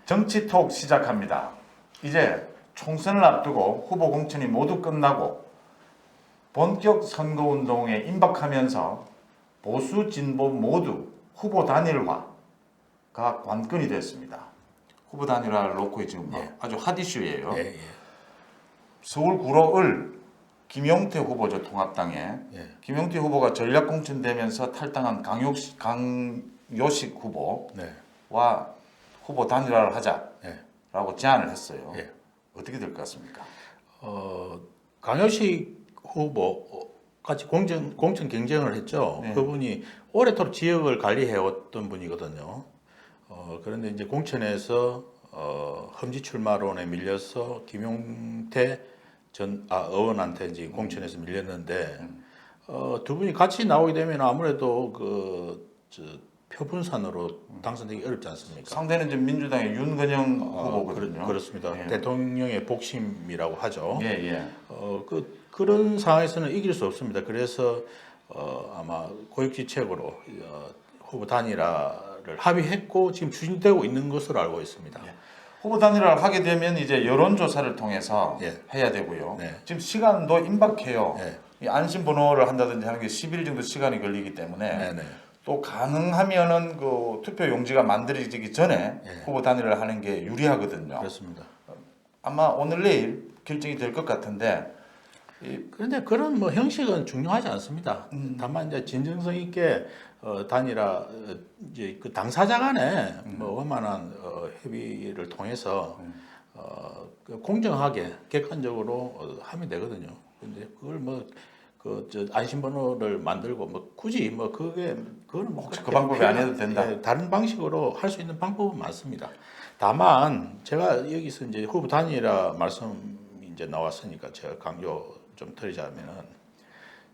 정치톡 시작합니다. 이제 총선을 앞두고 후보 공천이 모두 끝나고 본격 선거운동에 임박하면서 보수 진보 모두 후보 단일화가 관건이 됐습니다. 후보 단일화를 놓고 지금 아주 핫 이슈예요. 서울 구로을 김용태 후보죠, 통합당에. 김용태 후보가 전략 공천되면서 탈당한 강요식 후보와 후보 단일화를 하자라고 제안을 했어요. 어떻게 될 것 같습니까? 강효식 후보 같이 공천 경쟁을 했죠. 그분이 오래도록 지역을 관리해왔던 분이거든요. 그런데 이제 공천에서 험지 출마론에 밀려서 김용태 의원한테 이제 공천에서 밀렸는데 두 분이 같이 나오게 되면 아무래도 표분산으로 당선되기 어렵지 않습니까? 상대는 이제 민주당의 윤건영 후보거든요. 그렇습니다. 대통령의 복심이라고 하죠. 예. 그런 상황에서는 이길 수 없습니다. 그래서 아마 고육지책으로 후보 단일화를 합의했고 지금 추진되고 있는 것으로 알고 있습니다. 후보 단일화를 하게 되면 이제 여론조사를 통해서 해야 되고요. 지금 시간도 임박해요. 이 안심번호를 한다든지 하는 게 10일 정도 시간이 걸리기 때문에 또 가능하면은 그 투표 용지가 만들어지기 전에 후보 단일화를 하는 게 유리하거든요. 그렇습니다. 아마 오늘 내일 결정이 될 것 같은데. 그런데 그런 형식은 중요하지 않습니다. 다만 이제 진정성 있게 단일화 이제 그 당사자 간에 원만한 협의를 통해서 공정하게 객관적으로 하면 되거든요. 근데 그걸 안심번호를 만들고 굳이 그거는 혹시 그 방법이 안 해도 된다. 다른 방식으로 할 수 있는 방법은 많습니다. 다만 제가 여기서 이제 후보 단일화 말씀이 이제 나왔으니까 제가 강조 좀 드리자면은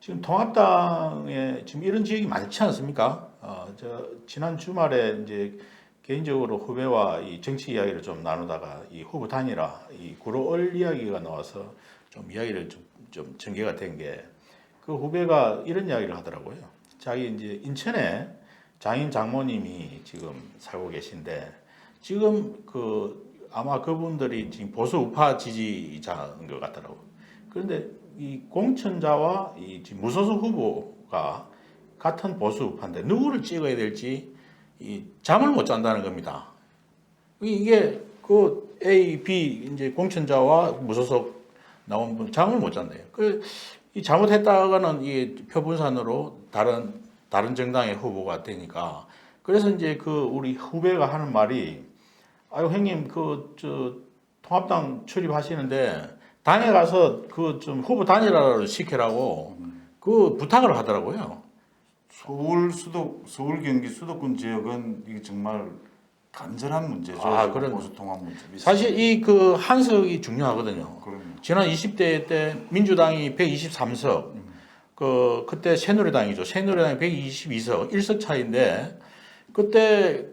지금 통합당에 지금 이런 지역이 많지 않습니까? 지난 주말에 이제 개인적으로 후배와 이 정치 이야기를 좀 나누다가 이 후보 단일화, 이 구로을 이야기가 나와서 좀 이야기를 좀 전개가 된 게 그 후배가 이런 이야기를 하더라고요. 자기 이제 인천에 장인 장모님이 지금 살고 계신데 지금 아마 그분들이 지금 보수 우파 지지자인 것 같더라고요. 그런데 이 공천자와 이 지금 무소속 후보가 같은 보수 우파인데 누구를 찍어야 될지 이 잠을 못 잔다는 겁니다. 이게 A, B 이제 공천자와 무소속 나온 분 잠을 못 잔대요. 이 잘못했다가는 이 표분산으로 다른 정당의 후보가 되니까 그래서 이제 우리 후배가 하는 말이 아유 형님 통합당 출입하시는데 당에 가서 좀 후보 단일화를 시키라고 부탁을 하더라고요. 서울 경기 수도권 지역은 이게 정말 간절한 문제죠. 그런 보수 통합 문제. 사실 이 한석이 중요하거든요. 지난 20대 때 민주당이 123석, 그때 새누리당이죠. 새누리당이 122석, 1석 차인데 그때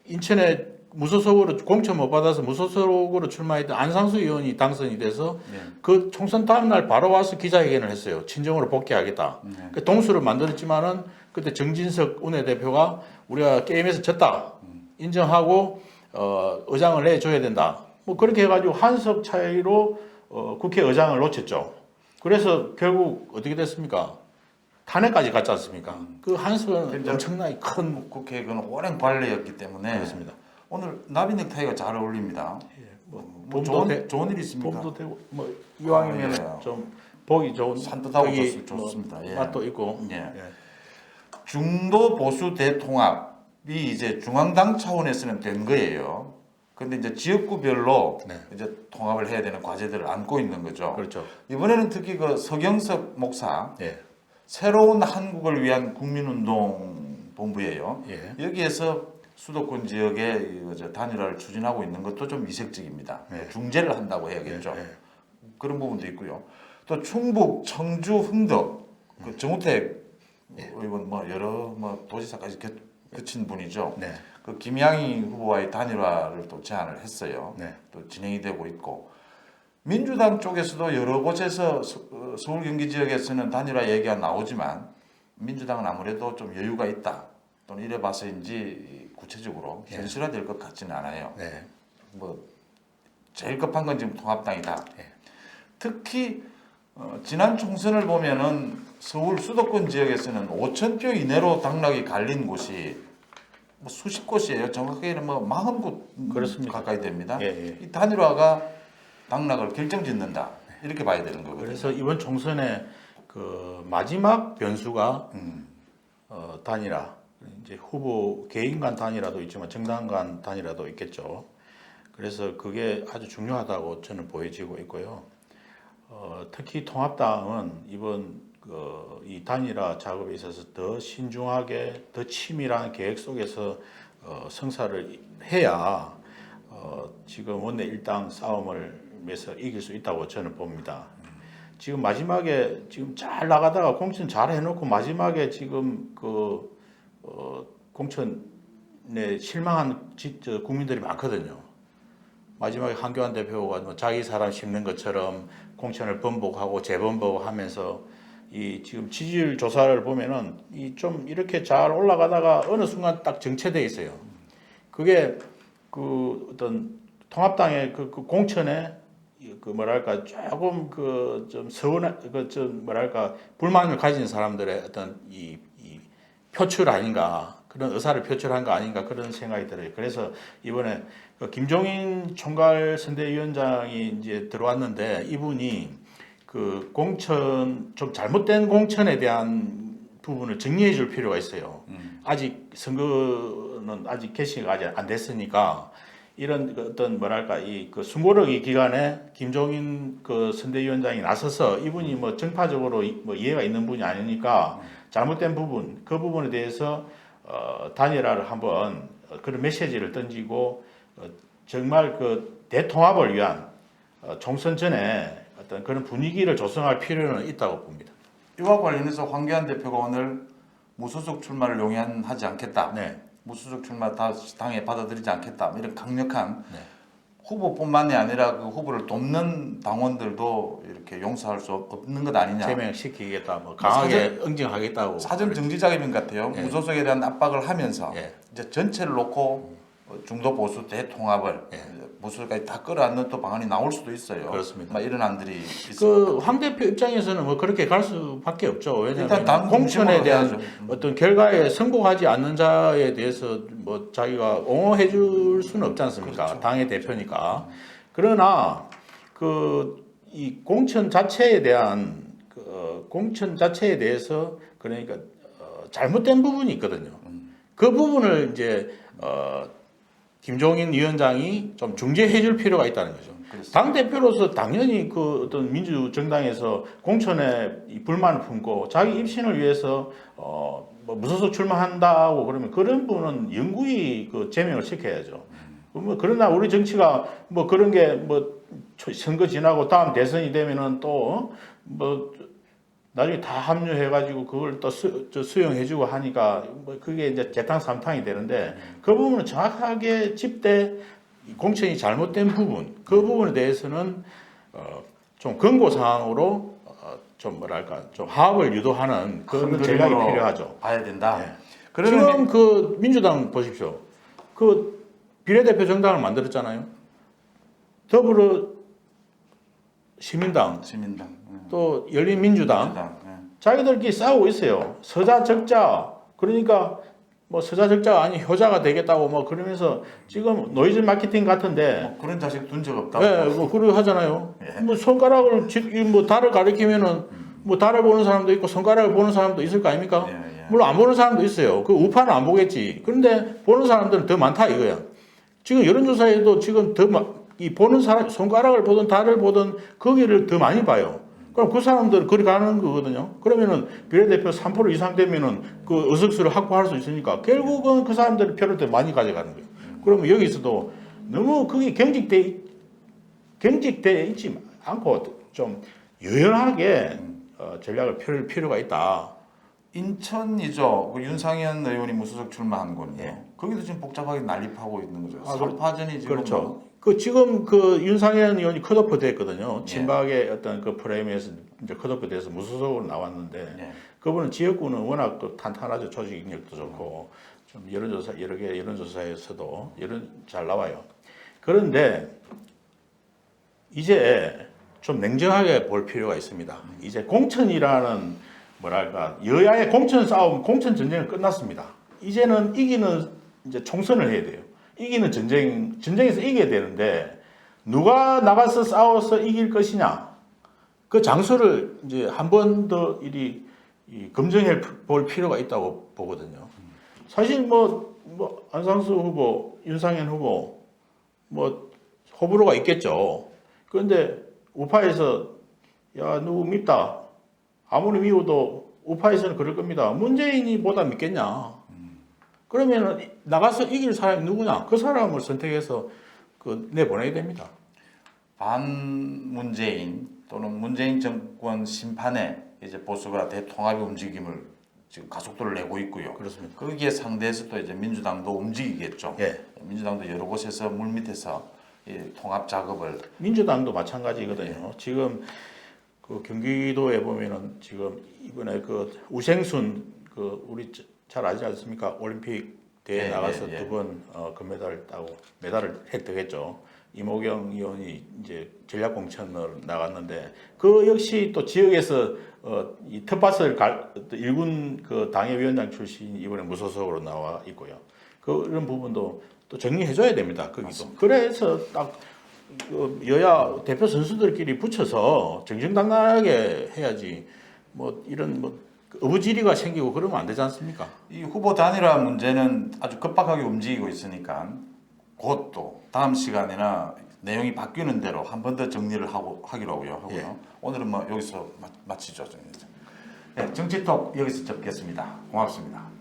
인천에 무소속으로 공천 못 받아서 무소속으로 출마했던 안상수 의원이 당선이 돼서 그 총선 다음 날 바로 와서 기자회견을 했어요. 친정으로 복귀하겠다. 동수를 만들었지만은 그때 정진석 원내대표가 우리가 게임에서 졌다 인정하고 의장을 내줘야 된다. 그렇게 해가지고 한석 차이로 국회의장을 놓쳤죠. 그래서 결국 어떻게 됐습니까? 탄핵까지 갔지 않습니까? 그 한석은 엄청나게 큰 국회의원 오랜 관례였기 때문에 그렇습니다. 오늘 나비 넥타이가 잘 어울립니다. 좋은 일 있습니까? 봄도 되고 이왕이면 좀 보기 좋은 산뜻하고 좋습니다. 맛도 있고. 중도 보수 대통합이 이제 중앙당 차원에서는 된 거예요. 근데 이제 지역구별로 이제 통합을 해야 되는 과제들을 안고 있는 거죠. 그렇죠. 이번에는 특히 서경석 목사 새로운 한국을 위한 국민운동 본부예요. 여기에서 수도권 지역의 단일화를 추진하고 있는 것도 좀 이색적입니다. 중재를 한다고 해야겠죠. 그런 부분도 있고요. 또 충북, 청주, 흥덕 정우택 의원 여러 도지사까지 거친 분이죠. 김양희 후보와의 단일화를 또 제안을 했어요. 또 진행이 되고 있고 민주당 쪽에서도 여러 곳에서 서울 경기 지역에서는 단일화 얘기가 나오지만 민주당은 아무래도 좀 여유가 있다. 또는 이래 봐서인지 구체적으로 현실화될 것 같지는 않아요. 네. 뭐 제일 급한 건 지금 통합당이다. 네. 특히 지난 총선을 보면은 서울 수도권 지역에서는 5,000표 이내로 당락이 갈린 곳이 뭐 수십 곳이에요. 정확하게는 뭐 40곳 그렇습니다. 가까이 됩니다. 예. 이 단일화가 당락을 결정짓는다. 이렇게 봐야 되는 거거든요. 그래서 이번 총선에 그 마지막 변수가 단일화, 이제 후보 개인 간 단일화도 있지만 정당 간 단일화도 있겠죠. 그래서 그게 아주 중요하다고 저는 보여지고 있고요. 특히 통합당은 이번 이 단일화 작업에 있어서 더 신중하게, 더 치밀한 계획 속에서 성사를 해야 지금 원내 일당 싸움을 매서 이길 수 있다고 저는 봅니다. 지금 마지막에 지금 잘 나가다가 공천 잘 해놓고 마지막에 지금 공천에 실망한 국민들이 많거든요. 마지막에 한교안 대표가 뭐 자기 사람 심는 것처럼 공천을 번복하고 재번복하면서 이 지금 지지율 조사를 보면은 이 좀 이렇게 잘 올라가다가 어느 순간 딱 정체돼 있어요. 그게 그 어떤 통합당의 그 공천에 그 뭐랄까 조금 그 좀 서운한 그 좀 뭐랄까 불만을 가진 사람들의 어떤 이 표출 아닌가, 그런 의사를 표출한 거 아닌가, 그런 생각이 들어요. 그래서 이번에 그 김종인 총괄 선대위원장이 이제 들어왔는데 이분이 그 공천 좀 잘못된 공천에 대한 부분을 정리해 줄 필요가 있어요. 아직 선거는 아직 개시가 아직 안 됐으니까 이런 어떤 뭐랄까 이 그 숨고르기 기간에 김종인 그 선대위원장이 나서서 이분이 뭐 정파적으로 뭐 이해가 있는 분이 아니니까 잘못된 부분, 그 부분에 대해서 단일화를 한번 그런 메시지를 던지고 정말 그 대통합을 위한 총선 전에 어떤 그런 분위기를 조성할 필요는 있다고 봅니다. 이와 관련해서 황교안 대표가 오늘 무소속 출마를 용인하지 않겠다. 네. 무소속 출마 다 당에 받아들이지 않겠다. 이런 강력한 네. 후보뿐만이 아니라 그 후보를 돕는 당원들도 이렇게 용서할 수 없는 것 아니냐. 제명시키겠다, 뭐 강하게 응징하겠다고. 사전 정지 작업인 것 같아요. 예. 무소속에 대한 압박을 하면서 예. 이제 전체를 놓고 중도 보수 대통합을 예. 무소속까지 다 끌어안는 또 방안이 나올 수도 있어요. 그렇습니다. 막 이런 안들이 있습니다. 그 황 대표 입장에서는 뭐 그렇게 갈 수밖에 없죠. 일단 왜냐하면 당 공천에 중심으로 대한 해야죠. 어떤 결과에 성공하지 않는 자에 대해서 뭐 자기가 옹호해 줄 수는 없지 않습니까? 그렇죠. 당의 대표니까. 그러나 그 이 공천 자체에 대한 공천 자체에 대해서 그러니까 잘못된 부분이 있거든요. 그 부분을 이제 김종인 위원장이 좀 중재해 줄 필요가 있다는 거죠. 당 대표로서 당연히 그 어떤 민주 정당에서 공천에 이 불만을 품고 자기 입신을 위해서 뭐 무소속 출마한다고 그러면 그런 분은 영구히 그 제명을 시켜야죠. 뭐 그러나 우리 정치가 뭐 그런 게 뭐 선거 지나고 다음 대선이 되면은 또 뭐 나중에 다 합류해가지고 그걸 또 수용해주고 하니까 뭐 그게 이제 재탕 삼탕이 되는데 그 부분은 정확하게 집대 공천이 잘못된 부분 그 부분에 대해서는 좀 권고 사항으로 좀 뭐랄까 좀 화합을 유도하는 그런 전략이 필요하죠. 봐야 된다. 네. 그러면 지금 그 민주당 보십시오. 그 비례대표 정당을 만들었잖아요. 더불어 시민당 또 열린민주당 자기들끼리 싸우고 있어요. 서자 적자 그러니까 뭐 서자 적자가 아니 효자가 되겠다고 뭐 그러면서 지금 노이즈 마케팅 같은데 뭐 그런 자식 둔 적 없다고. 네, 뭐 그러고 하잖아요. 예. 뭐 손가락을 뭐 달을 가리키면은 뭐 달을 보는 사람도 있고 손가락을 보는 사람도 있을 거 아닙니까? 예. 물론 안 보는 사람도 있어요. 그 우파는 안 보겠지. 그런데 보는 사람들은 더 많다 이거야. 지금 여론조사에도 지금 이 보는 사람 손가락을 보든 달을 보든 거기를 더 많이 봐요. 그럼 그 사람들은 그리 가는 거거든요. 그러면은 비례대표 3% 이상 되면은 그 의석수를 확보할 수 있으니까 결국은 그 사람들이 표를 더 많이 가져가는 거예요. 그러면 여기서도 너무 그게 경직돼 있지 않고 좀 유연하게 전략을 펼 필요가 있다. 인천이죠. 그 윤상현 의원이 무소속 출마한 곳이요. 예. 거기도 지금 복잡하게 난립하고 있는 거죠. 아, 삼파전이 지금 그렇죠. 뭐 그 지금 그 윤상현 의원이 컷오프 됐거든요. 친박의 어떤 그 프레임에서 이제 컷오프 돼서 무소속으로 나왔는데 예. 그분은 지역구는 워낙 또 탄탄하죠. 조직 능력도 좋고 좀 여론조사 여러 개 여론조사에서도 잘 나와요. 그런데 이제 좀 냉정하게 볼 필요가 있습니다. 이제 공천이라는 뭐랄까 여야의 공천 싸움, 공천 전쟁은 끝났습니다. 이제는 이기는 이제 총선을 해야 돼요. 이기는 전쟁에서 이겨야 되는데 누가 나가서 싸워서 이길 것이냐 그 장소를 이제 한 번 더 검증해 볼 필요가 있다고 보거든요. 사실 뭐 안상수 후보, 윤상현 후보 뭐 호불호가 있겠죠. 그런데 우파에서 야 누구 밉다. 아무리 미워도 우파에서는 그럴 겁니다. 문재인이 보다 믿겠냐. 그러면 나가서 이길 사람이 누구냐. 그 사람을 선택해서 내보내야 됩니다. 반문재인 또는 문재인 정권 심판에 이제 보수가 대통합의 움직임을 지금 가속도를 내고 있고요. 그렇습니다. 거기에 상대해서 또 이제 민주당도 움직이겠죠. 예. 민주당도 여러 곳에서 물밑에서 이 통합 작업을 민주당도 마찬가지거든요. 지금 그 경기도에 보면은 지금 이번에 그 우생순 우리 잘 알지 않습니까? 올림픽 대회 나가서 두 번 금메달을 따고 메달을 획득했죠. 이모경 의원이 이제 전략 공천을 나갔는데 그 역시 또 지역에서 이 텃밭을 일군 그 당협위원장 출신이 이번에 무소속으로 나와 있고요. 그런 부분도 또 정리해줘야 됩니다. 거기도. 맞습니다. 그래서 딱 여야 대표 선수들끼리 붙여서 정정당당하게 해야지 뭐 이런 어부지리가 생기고 그러면 안 되지 않습니까? 이 후보 단일화 문제는 아주 급박하게 움직이고 있으니까 곧 또 다음 시간에나 내용이 바뀌는 대로 한 번 더 정리를 하기로 하고요. 예. 오늘은 뭐 여기서 마치죠. 네, 정치톡 여기서 접겠습니다. 고맙습니다.